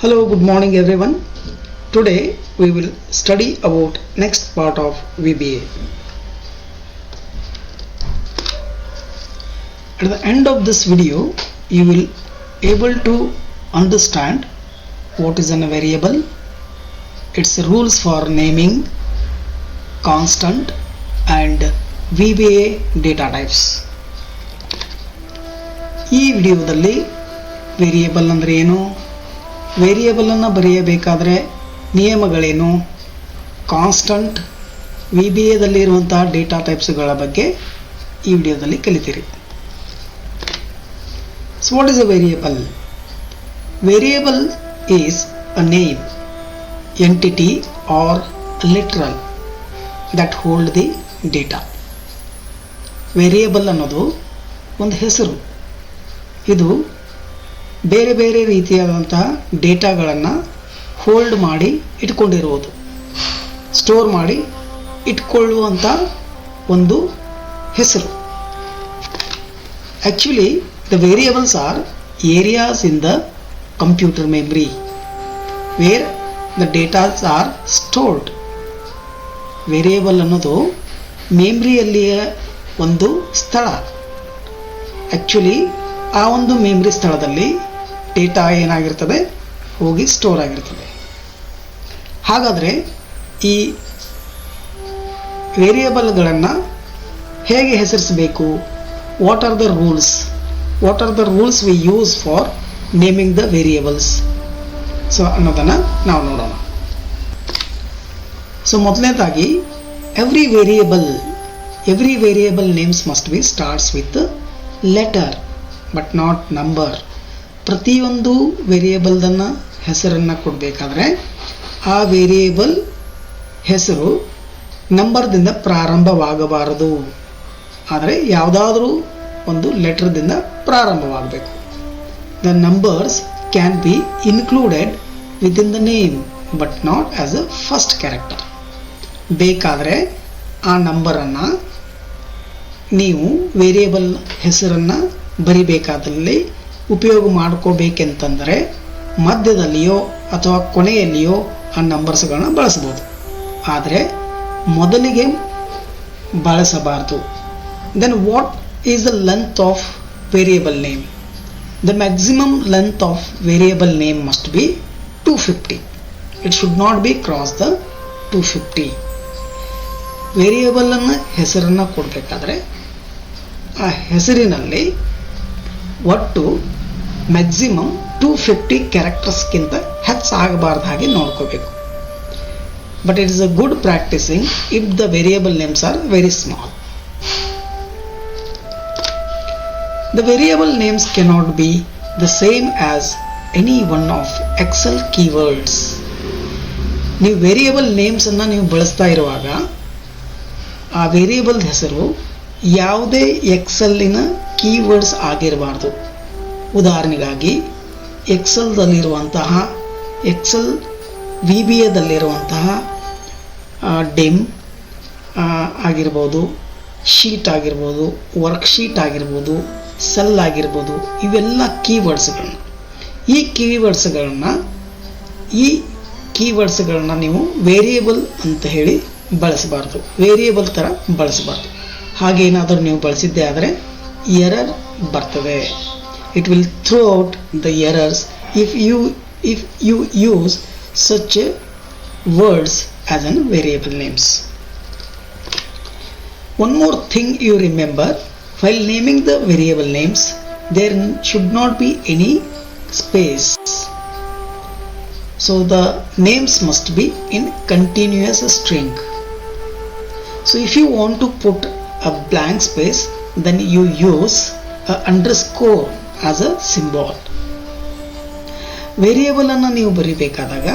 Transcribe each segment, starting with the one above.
Hello, good morning everyone. Today we will study about next part of VBA. At the end of this video, you will able to understand what is a variable, its rules for naming, constant and VBA data types. ಈ ವಿಡಿಯೋದಲ್ಲಿ variable ಅಂದರೆ ಏನು, ವೇರಿಯೇಬಲನ್ನು ಬರೆಯಬೇಕಾದರೆ ನಿಯಮಗಳೇನು, constant VBAದಲ್ಲಿರುವಂಥ data ಟೈಪ್ಸ್ಗಳ ಬಗ್ಗೆ ಈ ವಿಡಿಯೋದಲ್ಲಿ ಕಲಿತೀರಿ. So what is a variable? Variable is a name, entity or literal that hold the data. Variable ಅನ್ನೋದು ಒಂದು ಹೆಸರು. ಇದು ಬೇರೆ ಬೇರೆ ರೀತಿಯಾದಂತಹ ಡೇಟಾಗಳನ್ನು ಹೋಲ್ಡ್ ಮಾಡಿ ಇಟ್ಕೊಂಡಿರುವುದು, ಸ್ಟೋರ್ ಮಾಡಿ ಇಟ್ಕೊಳ್ಳುವಂಥ ಒಂದು ಹೆಸರು. Actually the variables are areas in the computer memory where the datas are stored. Variable ಅನ್ನೋದು ಮೆಮ್ರಿಯಲ್ಲಿಯ ಒಂದು ಸ್ಥಳ. ಆ್ಯಕ್ಚುಲಿ ಆ ಒಂದು ಮೆಮ್ರಿ ಸ್ಥಳದಲ್ಲಿ ಡೇಟಾ ಏನಾಗಿರ್ತದೆ, ಹೋಗಿ ಸ್ಟೋರ್ ಆಗಿರ್ತದೆ. ಹಾಗಾದರೆ ಈ ವೇರಿಯೇಬಲ್ಗಳನ್ನು ಹೇಗೆ ಹೆಸರಿಸಬೇಕು? What are the rules we use for naming the variables? So ಅನ್ನೋದನ್ನು ನಾವು ನೋಡೋಣ. ಸೊ ಮೊದಲನೇದಾಗಿ every variable names must be starts with letter but not number. ಪ್ರತಿಯೊಂದು ವೇರಿಯೇಬಲ್ದನ್ನು ಹೆಸರನ್ನು ಕೊಡಬೇಕಾದ್ರೆ ಆ ವೇರಿಯೇಬಲ್ ಹೆಸರು ನಂಬರ್ದಿಂದ ಪ್ರಾರಂಭವಾಗಬಾರದು, ಆದರೆ ಯಾವುದಾದ್ರೂ ಒಂದು ಲೆಟರ್ದಿಂದ ಪ್ರಾರಂಭವಾಗಬೇಕು. The numbers can be included with in the name but not as a first character. ಬೇಕಾದರೆ ಆ ನಂಬರನ್ನು ನೀವು ವೇರಿಯೇಬಲ್ ಹೆಸರನ್ನು ಬರಿಬೇಕಾದಲ್ಲಿ ಉಪಯೋಗ ಮಾಡ್ಕೋಬೇಕೆಂತಂದರೆ ಮಧ್ಯದಲ್ಲಿಯೋ ಅಥವಾ ಕೊನೆಯಲ್ಲಿಯೋ ಆ ನಂಬರ್ಸ್ಗಳನ್ನ ಬಳಸ್ಬೋದು, ಆದರೆ ಮೊದಲಿಗೆ ಬಳಸಬಾರ್ದು. Then what is the length of variable name? The maximum length of variable name must be 250. It should not be cross the 250. ವೇರಿಯೇಬಲನ್ನು ಹೆಸರನ್ನು ಕೊಡಬೇಕಾದ್ರೆ ಆ ಹೆಸರಿನಲ್ಲಿ ಒಟ್ಟು ಮ್ಯಾಕ್ಸಿಮಮ್ 250 ಕ್ಯಾರೆಕ್ಟರ್ಸ್ಗಿಂತ ಹೆಚ್ಚಾಗಬಾರ್ದು ಹಾಗೆ ನೋಡ್ಕೋಬೇಕು. But it is a good practising if the variable names are very small. The variable names cannot be the same as any one of Excel keywords. ನೀವು ವೇರಿಯೇಬಲ್ ನೇಮ್ಸನ್ನು ನೀವು ಬಳಸ್ತಾ ಇರುವಾಗ ಆ ವೇರಿಯೇಬಲ್ ಹೆಸರು ಯಾವುದೇ ಎಕ್ಸೆಲ್ಲಿನ ಕೀವರ್ಡ್ಸ್ ಆಗಿರಬಾರ್ದು. ಉದಾಹರಣೆಗಾಗಿ ಎಕ್ಸೆಲ್ದಲ್ಲಿರುವಂತಹ ಎಕ್ಸೆಲ್ VBAದಲ್ಲಿರುವಂತಹ ಡಿಮ್ ಆಗಿರ್ಬೋದು, ಶೀಟ್ ಆಗಿರ್ಬೋದು, ವರ್ಕ್ಶೀಟ್ ಆಗಿರ್ಬೋದು, ಸೆಲ್ ಆಗಿರ್ಬೋದು, ಇವೆಲ್ಲ ಈ ಕೀವರ್ಡ್ಸ್ಗಳನ್ನ ನೀವು ವೇರಿಯೇಬಲ್ ಅಂತ ಹೇಳಿ ಬಳಸಬಾರ್ದು, ವೇರಿಯೇಬಲ್ ಥರ ಬಳಸಬಾರ್ದು. ಹಾಗೇನಾದರೂ ನೀವು ಬಳಸಿದ್ದೆ ಆದರೆ ಎರರ್ ಬರ್ತದೆ. It will throw out the errors if you use such words as an variable names. One more thing you remember, while naming the variable names, there should not be any space. So the names must be in continuous string. So if you want to put a blank space, then you use a underscore as a symbol. Variable ಅನ್ನು ನೀವು ಬರೀಬೇಕಾದಾಗ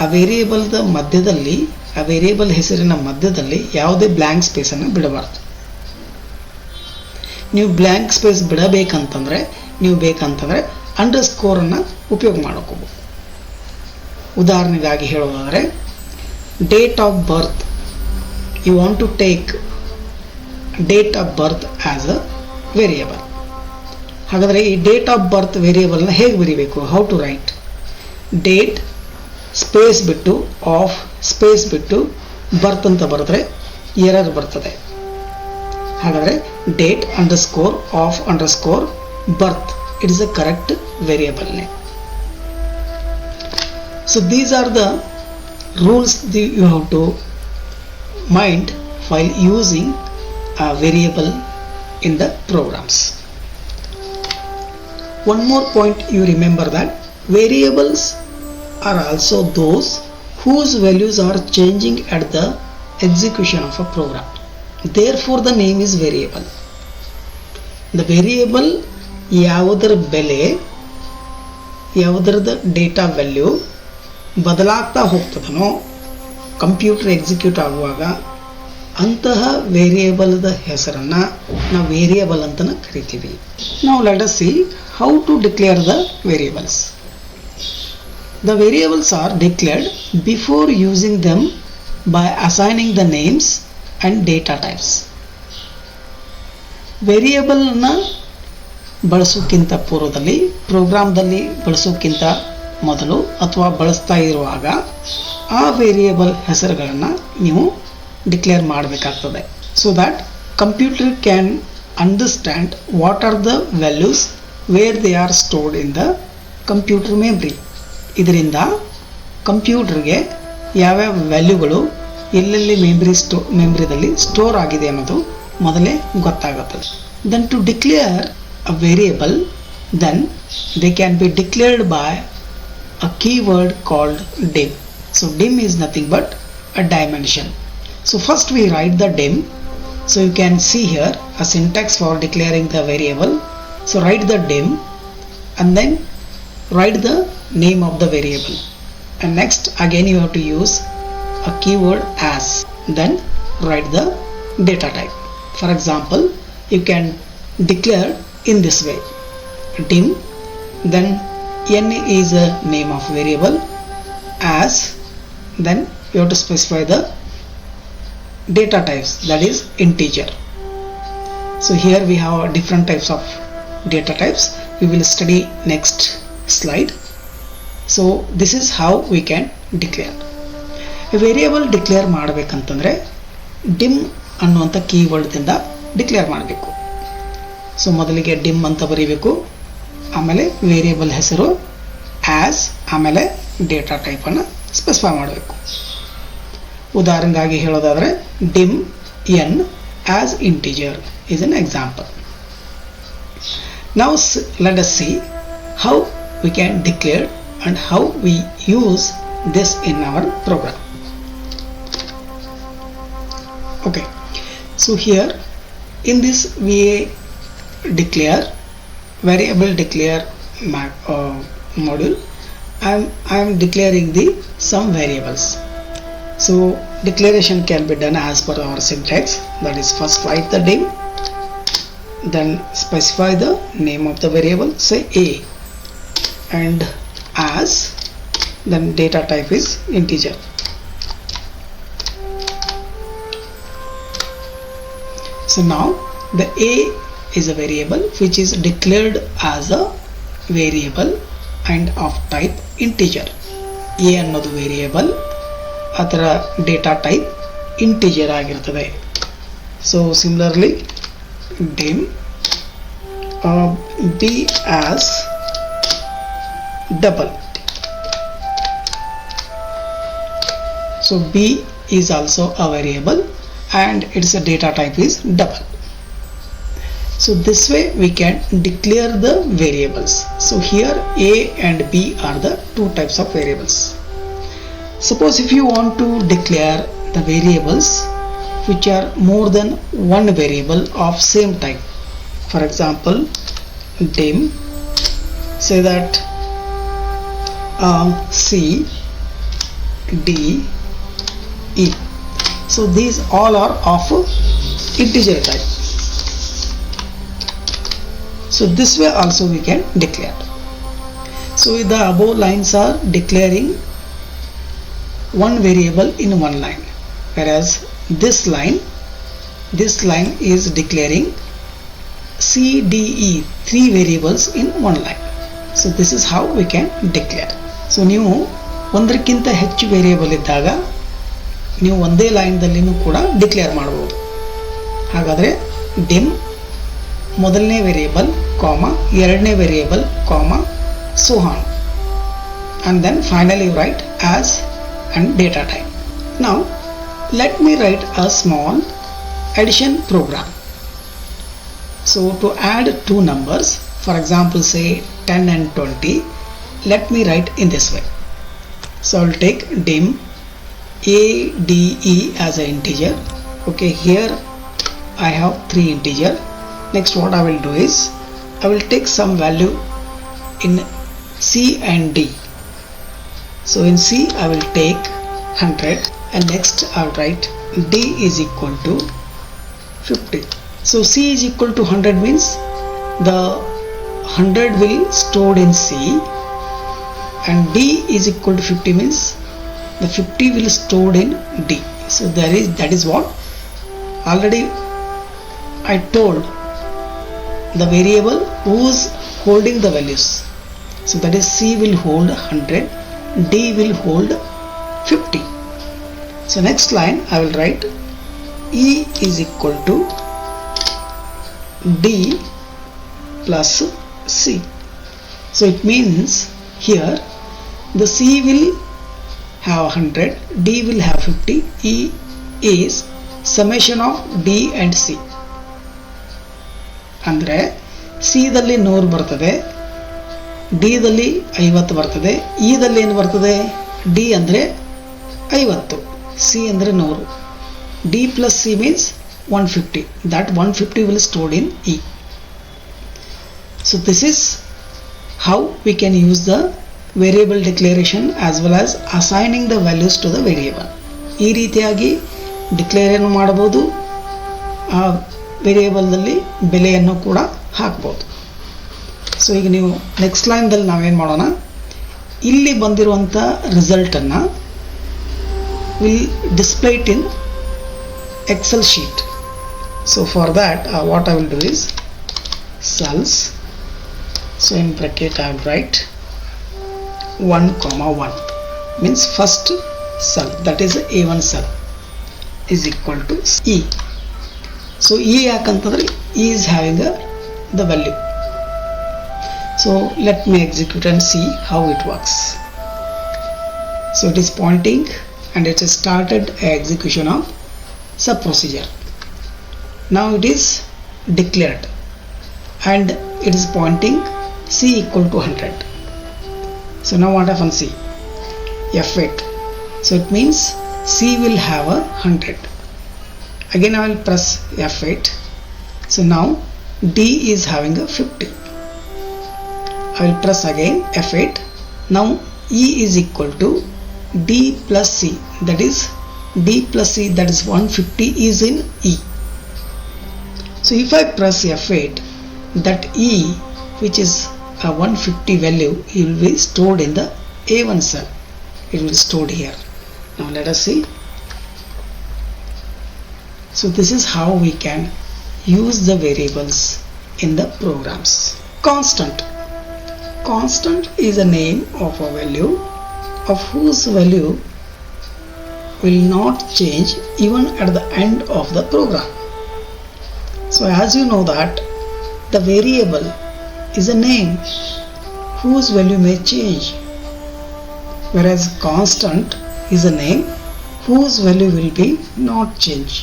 ಆ ವೇರಿಯೇಬಲ್ದ ಮಧ್ಯದಲ್ಲಿ, ಆ variable ಹೆಸರಿನ ಮಧ್ಯದಲ್ಲಿ ಯಾವುದೇ blank ಸ್ಪೇಸನ್ನು ಬಿಡಬಾರ್ದು. ನೀವು ಬ್ಲ್ಯಾಂಕ್ ಸ್ಪೇಸ್ ಬಿಡಬೇಕಂತಂದರೆ ಅಂಡರ್ಸ್ಕೋರನ್ನು ಉಪಯೋಗ ಮಾಡ್ಕೋಬೋದು. ಉದಾಹರಣೆಗಾಗಿ ಹೇಳೋದಾದರೆ date of birth, you want to take date of birth as a variable. ಹಾಗಾದರೆ ಈ ಡೇಟ್ ಆಫ್ ಬರ್ತ್ ವೇರಿಯೇಬಲ್ನ ಹೇಗೆ ಬರೀಬೇಕು? How to write? Date space ಬಿಟ್ಟು ಆಫ್ ಸ್ಪೇಸ್ ಬಿಟ್ಟು ಬರ್ತ್ ಅಂತ ಬರೆದ್ರೆ ಎರರ್ ಬರ್ತದೆ. ಹಾಗಾದರೆ date underscore of underscore birth, it is a correct variable name. So these are the rules that you have to mind while using a variable in the programs. One more point you remember, that variables are also those whose values are changing at the execution of a program. Therefore the name is variable. The variable ಯಾವುದರ ಬೆಲೆ, ಯಾವುದರದ data value ಬದಲಾಗ್ತಾ ಹೋಗ್ತದನೋ computer execute ಆಗುವಾಗ ಅಂತಹ ವೇರಿಯೇಬಲ್ದ ಹೆಸರನ್ನು ನಾವು variable ಅಂತ ಕರಿತೀವಿ. ನಾವು let us see how to declare the variables. The variables are declared before using them by assigning the names and data types. ವೇರಿಯೇಬಲ್ನ ಬಳಸೋಕ್ಕಿಂತ ಪೂರ್ವದಲ್ಲಿ, ಪ್ರೋಗ್ರಾಮ್ದಲ್ಲಿ ಬಳಸೋಕ್ಕಿಂತ ಮೊದಲು ಅಥವಾ ಬಳಸ್ತಾ ಇರುವಾಗ ಆ ವೇರಿಯೇಬಲ್ ಹೆಸರುಗಳನ್ನು ನೀವು ಡಿಕ್ಲೇರ್ ಮಾಡಬೇಕಾಗ್ತದೆ. So that computer can understand what are the values where they are stored in the computer memory. ಇದರಿಂದ ಕಂಪ್ಯೂಟರ್ಗೆ ಯಾವ್ಯಾವ ವ್ಯಾಲ್ಯೂಗಳು ಎಲ್ಲೆಲ್ಲಿ ಮೆಮ್ರಿದಲ್ಲಿ ಸ್ಟೋರ್ ಆಗಿದೆ ಅನ್ನೋದು ಮೊದಲೇ ಗೊತ್ತಾಗುತ್ತದೆ. Then to declare a variable, then they can be declared by a keyword called dim. So dim is nothing but a dimension. So first we write the dim. So you can see here a syntax for declaring the variable. So write the dim and then write the name of the variable, and next again you have to use a keyword as, then write the data type. For example, you can declare in this way: dim, then n is a name of variable, as, then you have to specify the data types, that is integer. So here we have different types of data types. We will study next slide. So this is how we can declare a variable. Declare ಮಾಡಬೇಕಂತಂದ್ರೆ dim ಅನ್ನುವಂಥ ಕೀವರ್ಡ್ದಿಂದ declare ಮಾಡಬೇಕು. So ಮೊದಲಿಗೆ dim ಅಂತ ಬರೀಬೇಕು, ಆಮೇಲೆ variable ಹೆಸರು as, ಆಮೇಲೆ ಡೇಟಾ ಟೈಪನ್ನು ಸ್ಪೆಸಿಫೈ ಮಾಡಬೇಕು. ಉದಾಹರಣೆಗಾಗಿ ಹೇಳೋದಾದರೆ dim N as integer is an example. Now let us see how we can declare and how we use this in our program. Okay, so here in this we declare variable declare module. I am declaring the some variables. So declaration can be done as per our syntax, that is first write the dim, then specify the name of the variable, say a, and as, then data type is integer. So now the a is a variable which is declared as a variable and of type integer. a ಅನ್ನೋದು variable, ಅದರ data type integer ಆಗಿರ್ತದೆ. So similarly dim b as double. So b is also a variable and its data type is double. So this way we can declare the variables. So here a and b are the two types of variables. Suppose if you want to declare the variables which are more than one variable of same type, for example dim, say that c d e. So these all are of integer type. So this way also we can declare. So the above lines are declaring one variable in one line, whereas this line is declaring C, D, E, three variables in one line. So this is how we can declare. So ನೀವು ಒಂದಕ್ಕಿಂತ ಹೆಚ್ಚು variable ಇದ್ದಾಗ ನೀವು ಒಂದೇ ಲೈನ್ದಲ್ಲಿನೂ ಕೂಡ declare ಮಾಡ್ಬೋದು. ಹಾಗಾದರೆ dim ಮೊದಲನೇ ವೇರಿಯೇಬಲ್ ಕಾಮ ಎರಡನೇ ವೇರಿಯೇಬಲ್ ಕಾಮ so on, and then finally you write as and data type. Now let me write a small addition program. So to add two numbers, for example say 10 and 20, let me write in this way. So I will take dim ADE as an integer. Okay, here I have 3 integer. Next what I will do is I will take some value in C and D. So in C I will take 100 and next I will write D is equal to 50. So C is equal to 100 means the 100 will stored in C, and D is equal to 50 means the 50 will stored in D. So that is what already I told, the variable who's holding the values. So that is C will hold 100, D will hold 50. So next line I will write E is equal to D plus C. So it means here the C will have 100, D will have 50, E is summation of D and C. ಅಂದರೆ C ದಲ್ಲಿ 100 ಬರ್ತದೆ, D ದಲ್ಲಿ 50 ಬರ್ತದೆ, E ದಲ್ಲಿ ಏನು ಬರ್ತದೆ, D ಅಂದರೆ 50, C ಅಂದರೆ 100. D plus C means 150. That 150 will stored in E. So this is how we can use the variable declaration as well as assigning the values to the variable. ಈ ರೀತಿಯಾಗಿ declare ಮಾಡಬಹುದು, ಆ ವೇರಿಯೇಬಲ್ನಲ್ಲಿ ಬೆಲೆಯನ್ನು ಕೂಡ ಹಾಕ್ಬೋದು. So ಈಗ ನೀವು ನೆಕ್ಸ್ಟ್ ಲೈನ್ದಲ್ಲಿ ನಾವೇನು ಮಾಡೋಣ, ಇಲ್ಲಿ ಬಂದಿರುವಂಥ ರಿಸಲ್ಟನ್ನು will display it in Excel sheet. So for that what I will do is cells. So in bracket I will write 1,1 means first cell, that is A1 cell is equal to E. So E yakantadre E is having the value. So let me execute and see how it works. So it is pointing and it has started execution of sub procedure. Now it is declared and it is pointing C equal to 100. So now what happens, C F8. So it means C will have a 100. Again I will press F8. So now D is having a 50. I will press again F8. Now E is equal to D plus C, that is D plus C, that is 150 is in E. So if I press F8, that E which is a 150 value, it will be stored in the A1 cell. It will be stored here. Now let us see. So this is how we can use the variables in the programs. Constant. Constant is a name of a value of whose value will not change even at the end of the program. So as you know that the variable is a name whose value may change, whereas constant is a name whose value will be not change.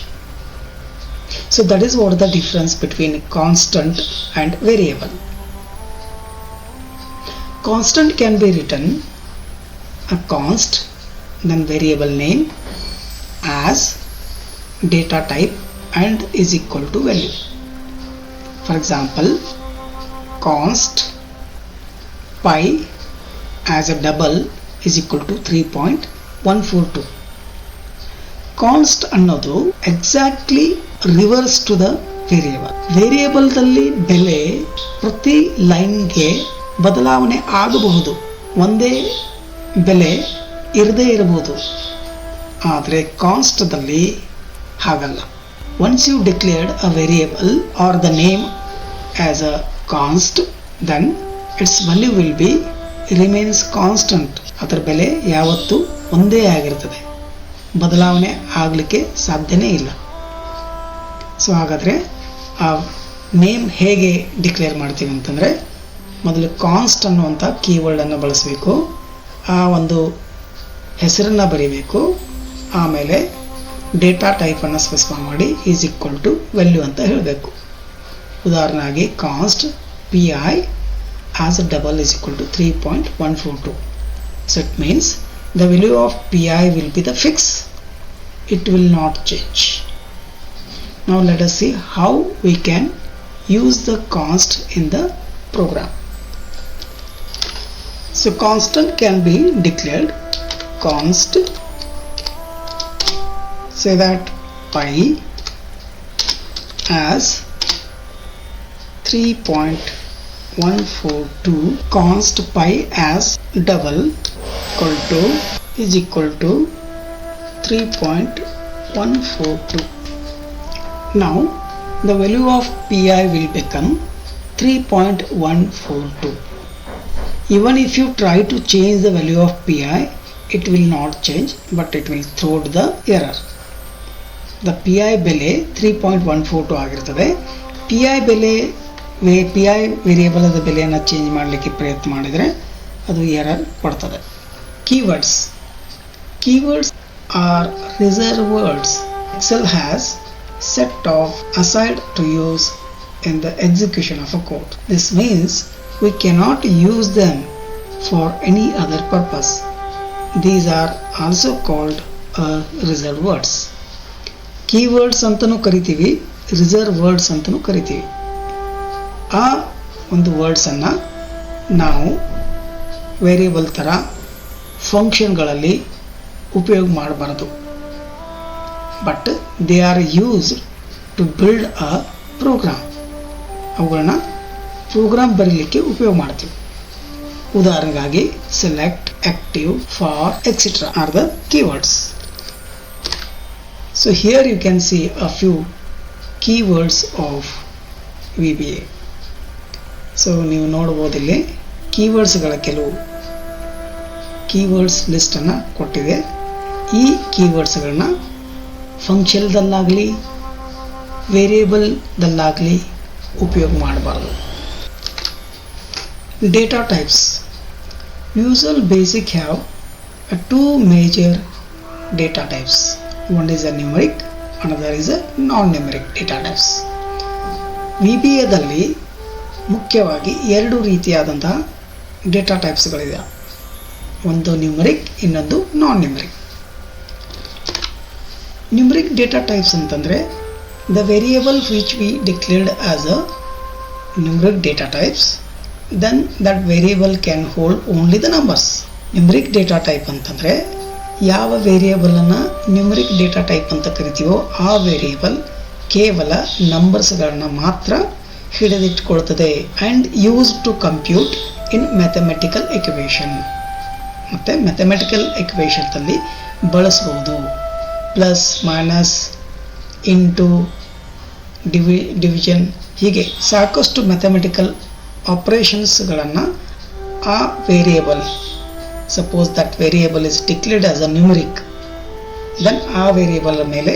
So that is what the difference between constant and variable. Constant can be written a const, then variable name as data type and is equal to value. For example, const pi as a double is equal to 3.142. Const ಅನ್ನೋದು exactly reverse to the variable. ವೇರಿಯೇಬಲ್ದಲ್ಲಿ ಬೆಲೆ ಪ್ರತಿ ಲೈನ್ಗೆ ಬದಲಾವಣೆ ಆಗಬಹುದು, ಒಂದೇ ಬೆಲೆ ಇರದೇ ಇರಬಹುದು. ಆದರೆ ಕಾನ್ಸ್ಟ್ದಲ್ಲಿ ಹಾಗಲ್ಲ. Once you declared a variable or the name as a const, then its value will be remains constant, ಅದರ ಬೆಲೆ ಯಾವತ್ತೂ ಒಂದೇ ಆಗಿರ್ತದೆ, ಬದಲಾವಣೆ ಆಗಲಿಕ್ಕೆ ಸಾಧ್ಯನೇ ಇಲ್ಲ. ಸೊ ಹಾಗಾದರೆ ಆ ನೇಮ್ ಹೇಗೆ ಡಿಕ್ಲೇರ್ ಮಾಡ್ತೀವಿ ಅಂತಂದರೆ, ಮೊದಲು ಕಾನ್ಸ್ಟ್ ಅನ್ನುವಂಥ ಕೀವರ್ಡನ್ನು ಬಳಸಬೇಕು, ಆ ಒಂದು ಹೆಸರನ್ನು ಬರೀಬೇಕು, ಆಮೇಲೆ ಡೇಟಾ ಟೈಪನ್ನು ಸ್ಪೆಸಿಫೈ ಮಾಡಿ ಈಸ್ ಈಕ್ವಲ್ ಟು ವ್ಯಾಲ್ಯೂ ಅಂತ ಹೇಳಬೇಕು. ಉದಾಹರಣೆಯಾಗಿ ಕಾನ್ಸ್ಟ್ PI as a double is equal to 3.142. So it means the value of PI will be the fix, it will not change. Now let us see how we can use the const in the program. So constant can be declared const, say that pi as 3.142, const pi as double equal to is equal to 3.142. Now the value of PI will become 3.142. Even if you try to change the value of PI, it will not change, but it will throw the error. The PI ಬೆಲೆ 3.142 ಆಗಿರ್ತದೆ. PI variable ಅದ ಬೆಲೆಯನ್ನು change ಮಾಡಲಿಕ್ಕೆ ಪ್ರಯತ್ನ ಮಾಡಿದರೆ ಅದು error ಕೊಡ್ತದೆ. Keywords are reserved words. Excel has set of aside to use in the execution of a code. This means we cannot use them for any other purpose. These are also called reserved words. Keywords ಅಂತನೂ ಕರಿತೀವಿ, reserve words ಅಂತನೂ ಕರಿತೀವಿ. ಆ ಒಂದು ವರ್ಡ್ಸನ್ನು ನಾವು variable ಥರ ಫಂಕ್ಷನ್ಗಳಲ್ಲಿ ಉಪಯೋಗ ಮಾಡಬಾರ್ದು, but they are used to build a program. ಅವುಗಳನ್ನ ಪ್ರೋಗ್ರಾಮ್ ಬರೀಲಿಕ್ಕೆ ಉಪಯೋಗ ಮಾಡ್ತೀವಿ. ಉದಾಹರಣೆಗಾಗಿ select, active, for, etcetera are the keywords. So here you can see a few keywords of VBA. So ನೀವು ನೋಡ್ಬೋದು ಇಲ್ಲಿ ಕೀವರ್ಡ್ಸ್ಗಳ ಕೆಲವು ಕೀವರ್ಡ್ಸ್ ಲಿಸ್ಟನ್ನು ಕೊಟ್ಟಿದೆ. ಈ ಕೀವರ್ಡ್ಸ್ಗಳನ್ನ ಫಂಕ್ಷನ್ದಲ್ಲಾಗಲಿ ವೇರಿಯೇಬಲ್ದಲ್ಲಾಗಲಿ ಉಪಯೋಗ ಮಾಡಬಾರ್ದು. Data types. Visual Basic have two major data types. One is a numeric, another is a non-numeric data types. VBAದಲ್ಲಿ ಮುಖ್ಯವಾಗಿ ಎರಡು ರೀತಿಯಾದಂತಹ ಡೇಟಾ ಟೈಪ್ಸ್ಗಳಿದೆ. ಒಂದು ನ್ಯೂಮರಿಕ್, ಇನ್ನೊಂದು ನಾನ್ ನ್ಯೂಮರಿಕ್. ನ್ಯೂಮರಿಕ್ ಡೇಟಾ ಟೈಪ್ಸ್ ಅಂತಂದರೆ the variable which we declared as a numeric data types, then that variable can hold only the numbers. Numeric data type ಅಂತಂದರೆ ಯಾವ ವೇರಿಯೇಬಲನ್ನು numeric data type ಅಂತ ಕರಿತೀವೋ ಆ ವೇರಿಯೇಬಲ್ ಕೇವಲ ನಂಬರ್ಸ್ಗಳನ್ನ ಮಾತ್ರ ಹಿಡಿದಿಟ್ಕೊಳ್ತದೆ and use to compute in mathematical equation. ಮತ್ತು mathematical ಎಕ್ವೇಷನ್ದಲ್ಲಿ ಬಳಸ್ಬೋದು. ಪ್ಲಸ್, ಮೈನಸ್, ಇಂಟು, ಡಿವಿಷನ್, ಹೀಗೆ ಸಾಕಷ್ಟು ಮ್ಯಾಥಮೆಟಿಕಲ್ ಆಪರೇಷನ್ಸ್ಗಳನ್ನು ಆ variable, suppose that variable is declared as a numeric, then ಆ ವೇರಿಯೇಬಲ್ ಮೇಲೆ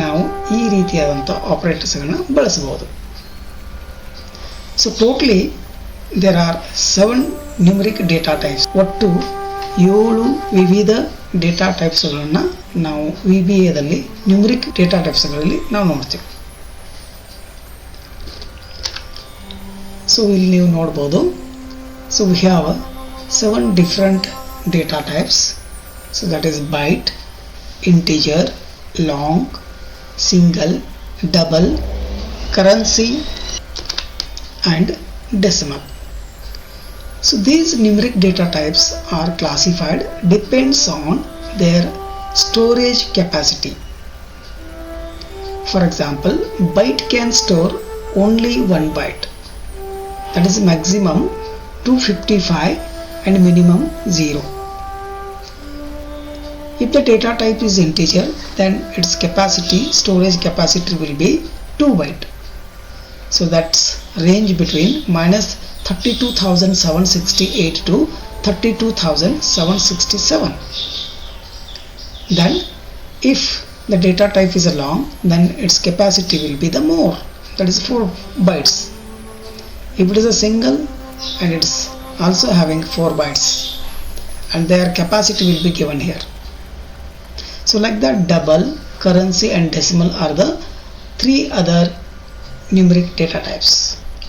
ನಾವು ಈ ರೀತಿಯಾದಂಥ ಆಪರೇಟರ್ಸ್ಗಳನ್ನ ಬಳಸಬಹುದು. So totally there are 7 numeric data types. ಒಟ್ಟು 7 ವಿವಿಧ ಡೇಟಾ ಟೈಪ್ಸ್ಗಳನ್ನು ನಾವು VBAದಲ್ಲಿ ನ್ಯೂಮರಿಕ್ ಡೇಟಾ ಟೈಪ್ಸ್ಗಳಲ್ಲಿ ನಾವು ನೋಡ್ತೀವಿ. ಸೊ ಇಲ್ಲಿ ನೀವು ನೋಡ್ಬೋದು. So we have 7 different data types. So that is byte, integer, long, single, double, currency and decimal. So these numeric data types are classified depends on their storage capacity. For example, byte can store only 1 byte, that is maximum 255 and minimum 0. If the data type is integer, then its storage capacity will be 2 byte. So that's range between 32,768 to 32,767. Then if the data type is a long, then its capacity will be the more, that is 4 bytes. If it is a single and it's also having 4 bytes, and their capacity will be given here. So like that, double, currency and decimal are the 3 other numeric data types.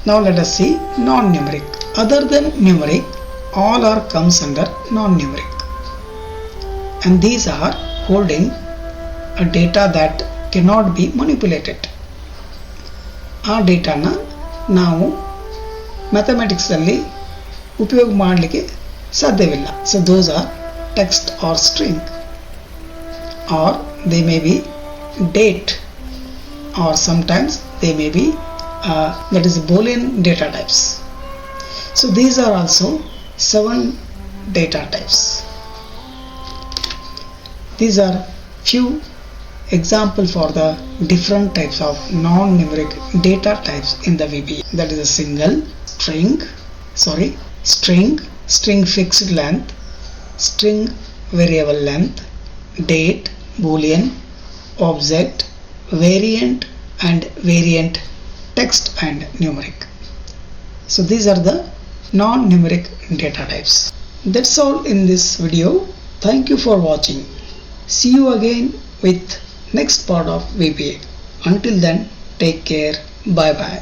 Now let us see non-numeric. Other than numeric, all are comes under non-numeric, and these are holding a data that cannot be manipulated. ಆ ಡೇಟಾನ ನಾವು mathematics ಅಲ್ಲಿ ಉಪಯೋಗ ಮಾಡಲಿಕ್ಕೆ ಸಾಧ್ಯವಿಲ್ಲ. So those are text or string, or they may be date, or sometimes they may be that is Boolean data types. So these are also 7 data types. These are few example for the different types of non-numeric data types in the VBA. That is a single, string fixed length, string variable length, date, boolean, object, variant and variant, text and numeric. So these are the non-numeric data types. That's all in this video. Thank you for watching. See you again with next part of VBA. Until then, take care. Bye bye.